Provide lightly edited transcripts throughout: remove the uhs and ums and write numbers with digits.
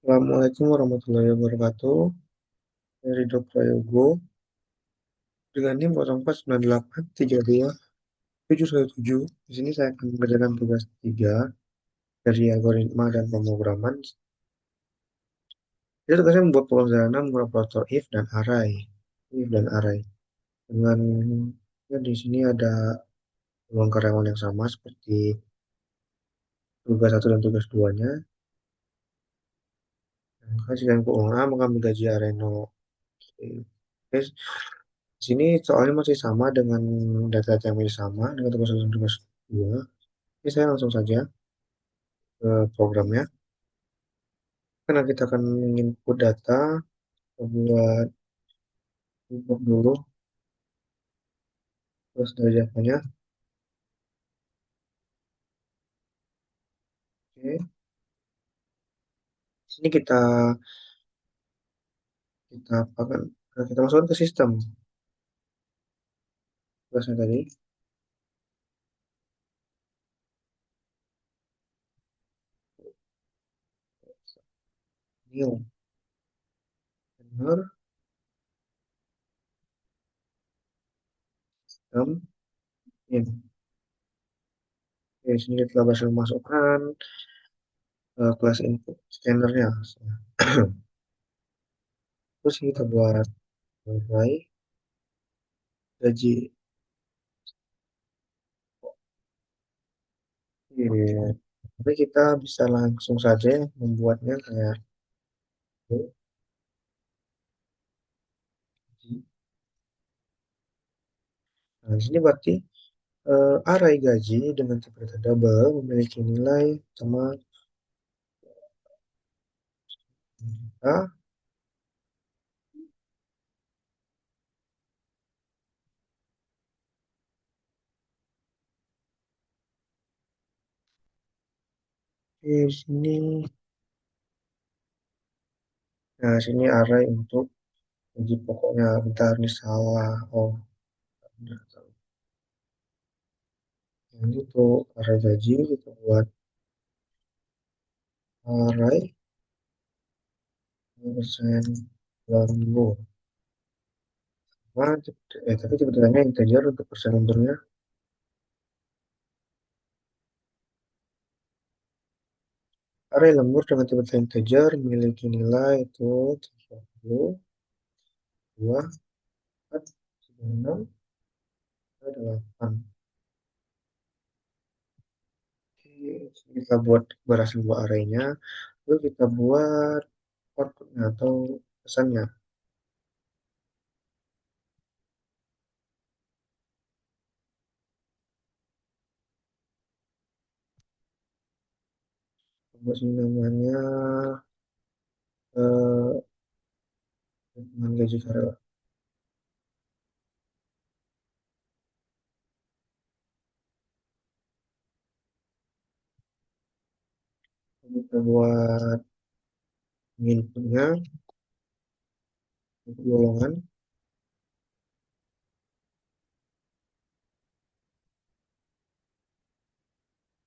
Assalamualaikum warahmatullahi wabarakatuh. Dari Ridho Prayogo dengan NIM 049832717. Di sini saya akan mengerjakan tugas 3 dari algoritma dan pemrograman. Jadi tugasnya membuat pemrograman menggunakan operator if dan array. Dengan ya, di sini ada ruang karyawan yang sama seperti tugas satu dan tugas 2-nya. Hasilkan keuangan mengambil gaji Areno. Oke. Di sini soalnya masih sama dengan data-data yang masih sama dengan tugas satu dan tugas 2. Jadi saya langsung saja ke programnya. Karena kita akan input data, kita buat input dulu, terus dari datanya. Oke, sini kita apakan, kita masukkan ke sistem tugasnya tadi. New, benar, sistem, in. Oke, sini kita berhasil masukkan kelas input scannernya. Terus kita buat mulai gaji. Oke, tapi kita bisa langsung saja membuatnya kayak gaji. Nah, di sini berarti array gaji dengan tipe data double memiliki nilai sama juta. Di sini, nah sini array untuk gaji pokoknya. Bentar, ini salah. Oh, benar. Ini tuh array gaji kita buat array persen lembur. Nah, tapi tipe-tipenya integer untuk persen lemburnya. Array lembur dengan tipe integer memiliki nilai itu 32, 4, 96, 8. Kita buat berhasil buat arraynya, lalu kita buat outputnya atau pesannya. Buat sini namanya eh, gaji karyawan. Kita buat inputnya, input golongan.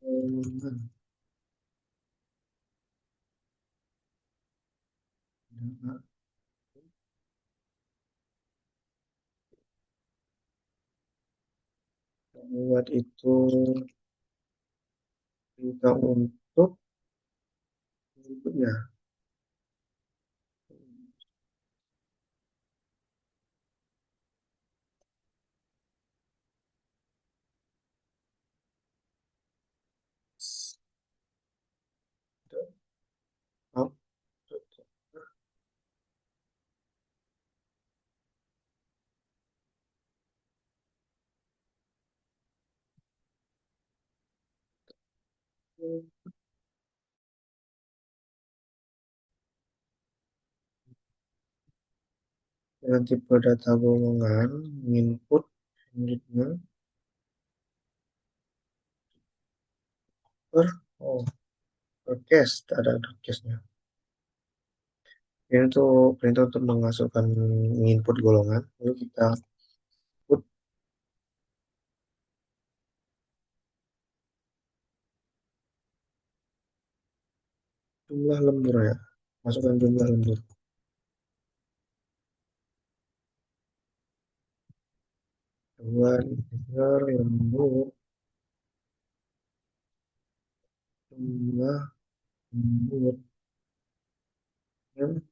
Golongan. Nah, kita buat itu kita untuk inputnya. Output. Dengan tipe data golongan, input selanjutnya per, oh, per case, ada case-nya. Ini untuk perintah untuk memasukkan input golongan, lalu kita put jumlah lemburnya. Masukkan jumlah lembur. Dua integer lembur. Jumlah lembur. Yang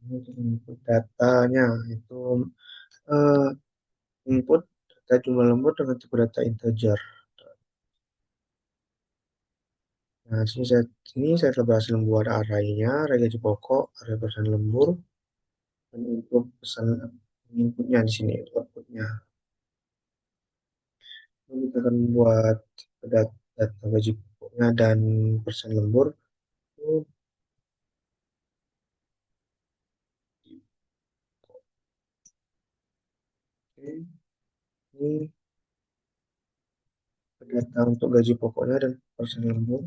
ini untuk input datanya. Itu eh, input data jumlah lembur dengan tipe data integer. Nah, sini saya telah berhasil membuat array-nya, array gaji pokok, array pesan lembur, dan input pesan inputnya di sini, outputnya. Lalu kita akan membuat data gaji pokoknya dan persen lembur. Oke, ini data untuk gaji pokoknya dan persen lembur.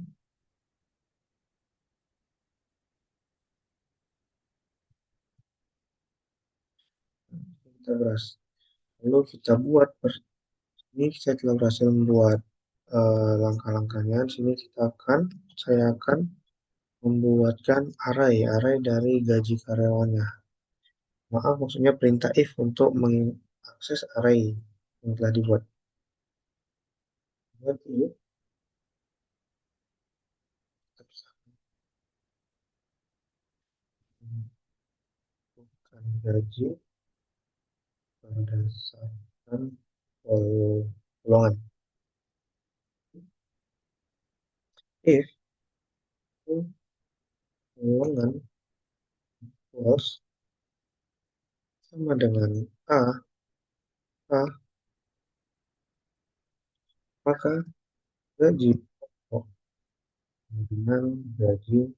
Kita berhasil. Lalu kita buat ini saya telah berhasil membuat langkah-langkahnya. Di sini saya akan membuatkan array dari gaji karyawannya. Maaf, maksudnya perintah if untuk mengakses array yang telah dibuat. Buat if, bukan gaji berdasarkan golongan. If golongan plus sama dengan A, A, maka gaji pokok dengan gaji.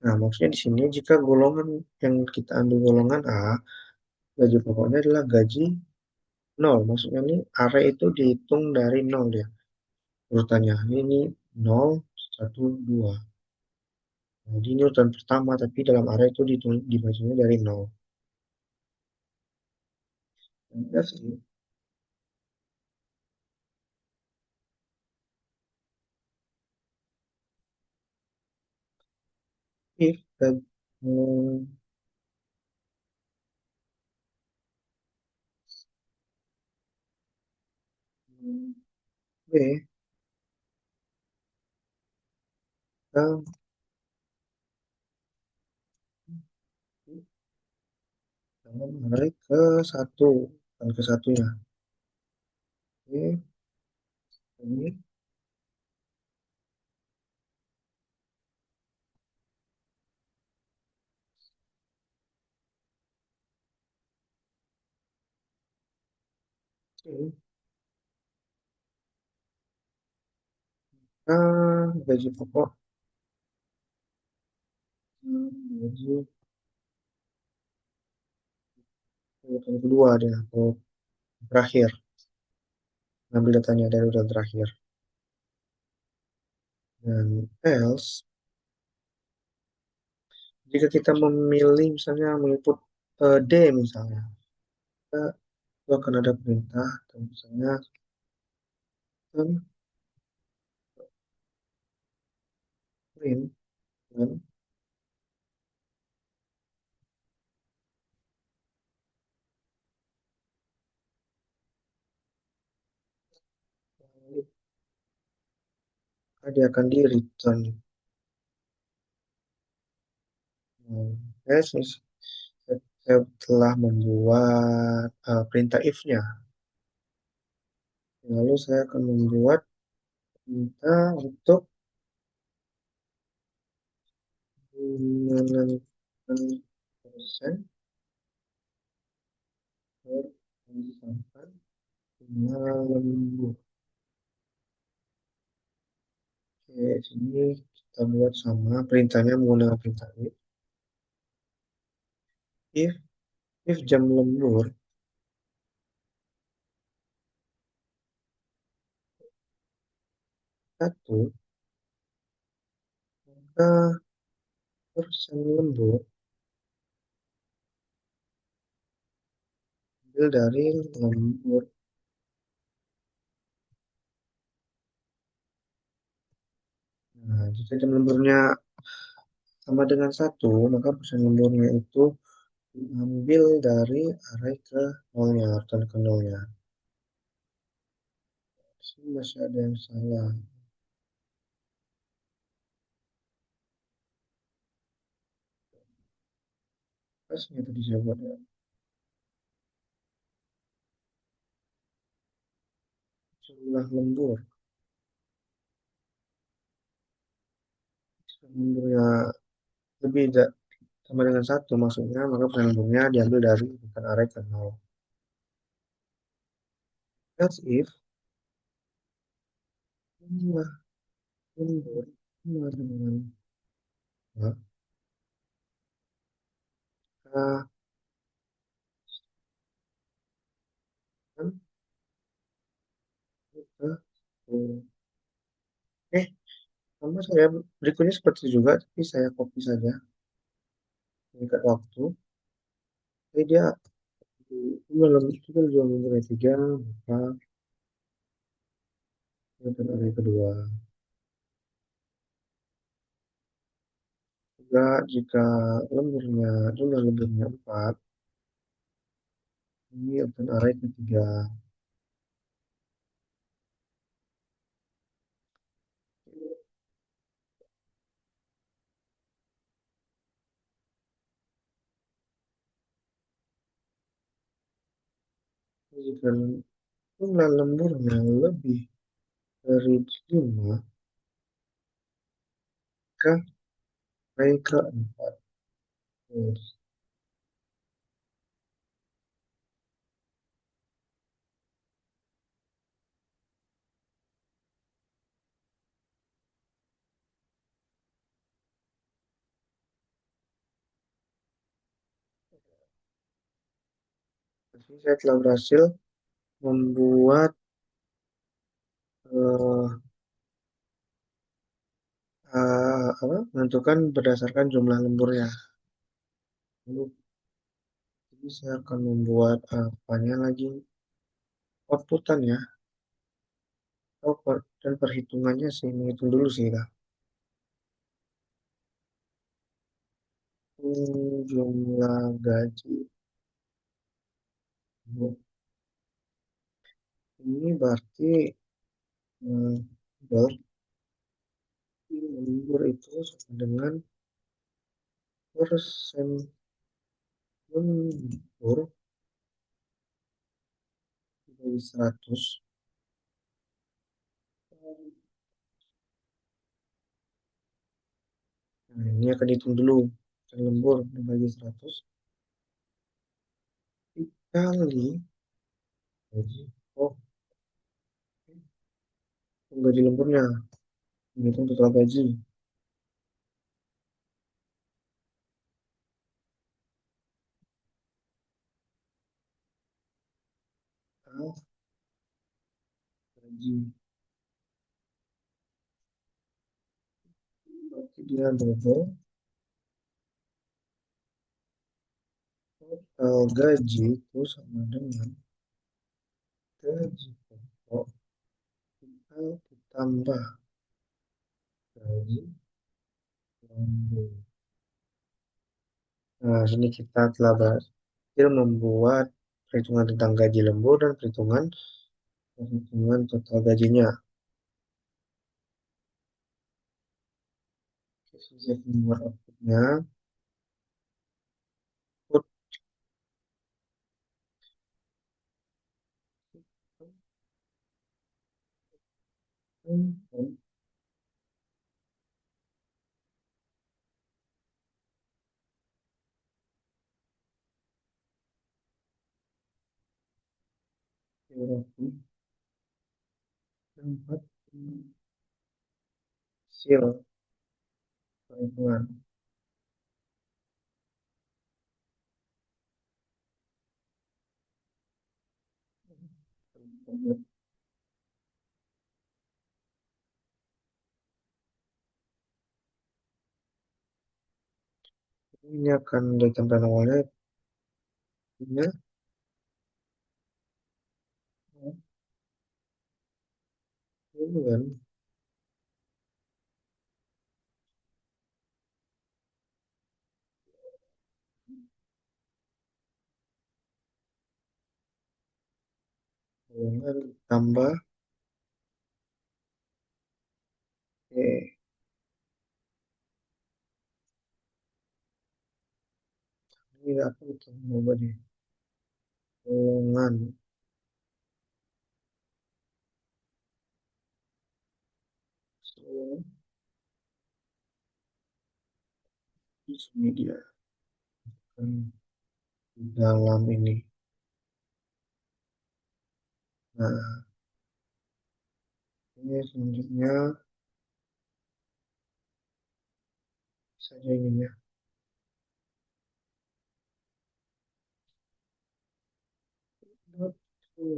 Nah, maksudnya di sini jika golongan yang kita ambil golongan A, gaji pokoknya adalah gaji nol. Maksudnya ini array itu dihitung dari nol ya. Urutannya ini nol, satu, dua. Jadi ini urutan pertama, tapi dalam array itu dibacanya dari nol. Udah sih. If dan B dan dalam array ke satu dan ke satunya. Oke, ini oke. Gaji pokok, gaji urutan kedua dia atau terakhir. Ambil datanya dari urutan terakhir. Dan else, jika kita memilih misalnya menginput D misalnya, kita itu akan ada perintah dan misalnya kan print dan dia akan di return. Nah, saya telah membuat perintah if-nya. Lalu saya akan membuat perintah untuk menentukan persen berdasarkan jumlah lembur. Oke, sini kita buat sama perintahnya menggunakan perintah if if jam lembur satu, maka persen lembur ambil dari lembur jika jam lemburnya sama dengan satu, maka persen lemburnya itu diambil dari array ke nolnya, return ke nolnya. Sini masih ada yang salah. Pasnya tadi saya buat ya. Jumlah lembur. Jumlah lemburnya lebih sama dengan satu, maksudnya maka persen lemburnya diambil dari bukan array ke nol. Else if jumlah lembur sama dengan maka kan kita eh sama saya berikutnya seperti itu juga, tapi saya copy saja tingkat waktu. Jadi dia itu kan dua minggu tiga, maka itu hari kedua. Juga jika jumlah lemburnya 4, ini akan array ketiga. Jika jumlah lemburnya lebih dari 5, maka array keempat. Jadi saya telah berhasil membuat eh, apa, menentukan berdasarkan jumlah lemburnya. Lalu jadi saya akan membuat apanya lagi, outputan ya. Oh, dan perhitungannya sih, menghitung dulu sih lah. Jumlah gaji. Ini berarti hmm, berarti lembur itu sama dengan persen lembur dari 100. Nah, ini akan dihitung dulu. Persen lembur dibagi 100 dikali gaji. Oh, gaji lemburnya. Menghitung total gaji. Total gaji. Berarti dia double total gaji itu sama dengan gaji pokok ditambah gaji lembur. Nah, sini kita telah berhasil membuat perhitungan tentang gaji lembur dan perhitungan total gajinya. Saya membuat outputnya. Output berarti dapat hasil perhitungan. Ini akan ditambah awalnya, ini kan golongan tambah, oke, ini apa itu? Coba deh. Golongan, so, di sini dia kan di dalam ini. Nah, ini selanjutnya saja ini ya.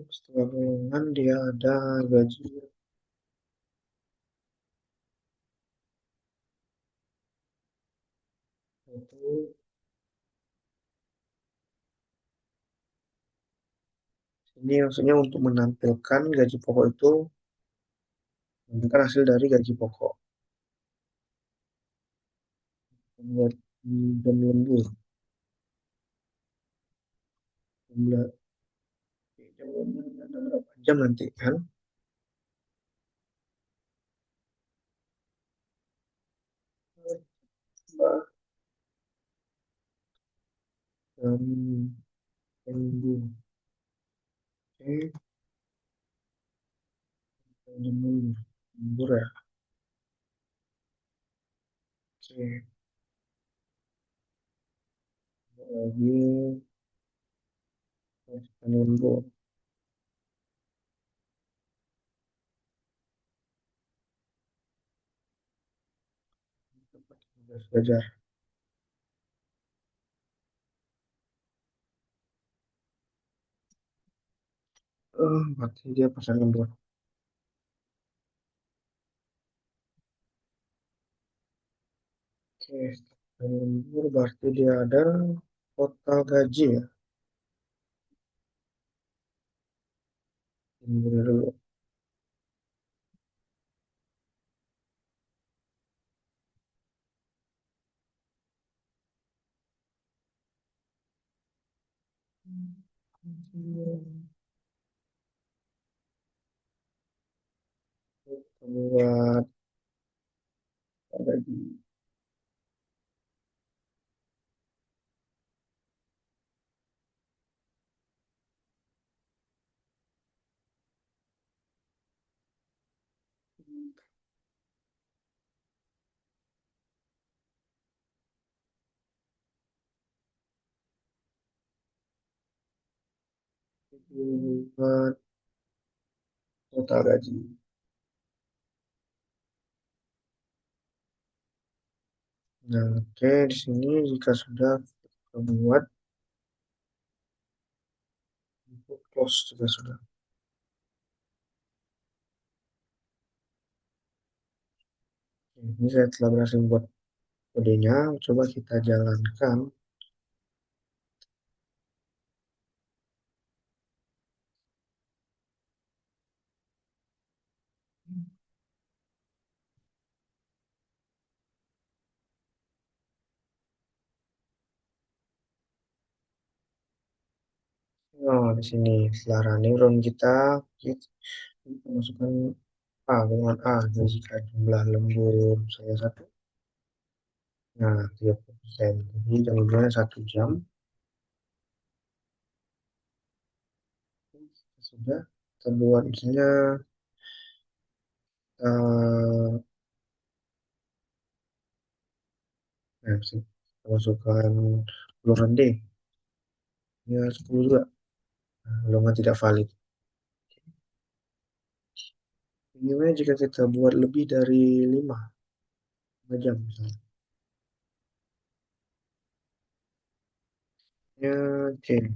Setelah golongan dia ada gaji. Itu ini maksudnya untuk menampilkan gaji pokok itu menampilkan hasil dari gaji pokok. Buat jam lembur, jumlah jam lembur ada berapa jam nanti kan? Mbak, jam lembur. Oke, jam lembur. Lembur ya. Oke, lagi jam lembur. Tugas belajar. Berarti dia pesan lembur. Oke, jam lembur berarti dia ada total gaji ya. Lembur dulu. Buat gaji. Buat total gaji. Nah, oke, di sini jika sudah membuat input close juga sudah. Ini saya telah berhasil buat kodenya. Coba kita jalankan. Oh, di sini setelah running run kita masukkan A, golongan A. Jadi jika jumlah lembur saya satu, nah 30%. Jadi jam lemburnya 1 jam. Sudah kita buat misalnya kita masukkan golongan D. Ya 10 juga. Nah, golongan tidak valid. Gimana jika kita buat lebih dari 5 jam misalnya? Ya, C.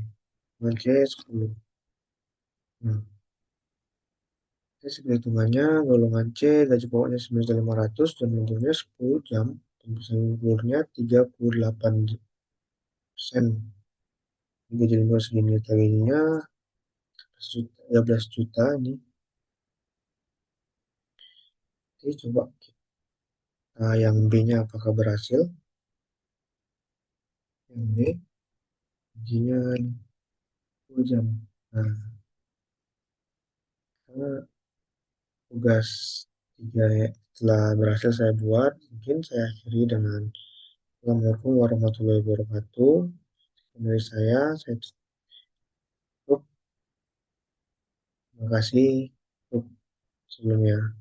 Dengan C 10. Nah, ini sebagai hitungannya, golongan C, gaji pokoknya 9.500 dan lemburnya 10 jam. Dan bisa lemburnya 38%. Gaji lembur segini gajinya 13 juta ini. Oke, coba yang B-nya apakah berhasil? Yang B, gajinya 10 jam. Nah, Karena tugas tiga telah berhasil saya buat, mungkin saya akhiri dengan Assalamualaikum warahmatullahi wabarakatuh. Dari saya tutup. Terima kasih untuk sebelumnya.